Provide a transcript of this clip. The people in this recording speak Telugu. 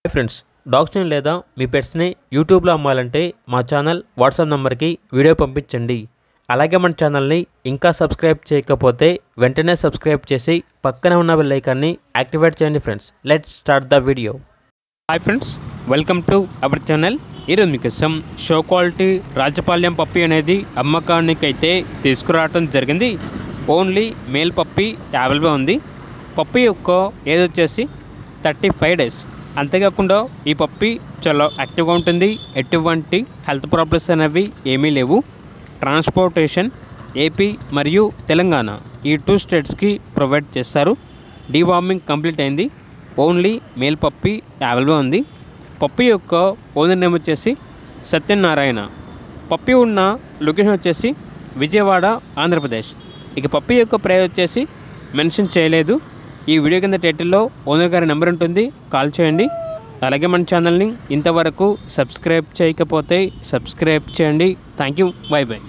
హాయ్ ఫ్రెండ్స్, డాగ్స్ని లేదా మీ పెట్స్ని యూట్యూబ్లో అమ్మాలంటే మా ఛానల్ వాట్సాప్ నెంబర్కి వీడియో పంపించండి. అలాగే మన ఛానల్ని ఇంకా సబ్స్క్రైబ్ చేయకపోతే వెంటనే సబ్స్క్రైబ్ చేసి పక్కనే ఉన్న బెల్ ఐకాన్ని యాక్టివేట్ చేయండి. Friends, let's start the video. Hi friends, welcome to our channel. ఈరోజు మీకోసం షో క్వాలిటీ రాజపాళ్యం పప్పి అనేది అమ్మకానికైతే తీసుకురావడం జరిగింది. ఓన్లీ మేల్ పప్పి అవైలబుల్ ఉంది. పప్పి యొక్క ఏజ్ వచ్చేసి 35 days. అంతేకాకుండా ఈ పప్పి చాలా యాక్టివ్గా ఉంటుంది. ఎటువంటి హెల్త్ ప్రాబ్లమ్స్ అనేవి ఏమీ లేవు. ట్రాన్స్పోర్టేషన్ ఏపీ మరియు తెలంగాణ ఈ 2 స్టేట్స్కి ప్రొవైడ్ చేస్తారు. డీవార్మింగ్ కంప్లీట్ అయింది. ఓన్లీ మేల్ పప్పి అవైలబుల్ ఉంది. పప్పి యొక్క ఓనర్ నేమ్ వచ్చేసి సత్యనారాయణ. పప్పి ఉన్న లొకేషన్ వచ్చేసి విజయవాడ, ఆంధ్రప్రదేశ్. ఇక పప్పి యొక్క ప్రైస్ వచ్చేసి మెన్షన్ చేయలేదు. ఈ వీడియో కింద టైటిల్లో ఓనర్ గారి నెంబర్ ఉంటుంది, కాల్ చేయండి. అలాగే మన ఛానల్ని ఇంతవరకు సబ్స్క్రైబ్ చేయకపోతే సబ్స్క్రైబ్ చేయండి. Thank you, by by.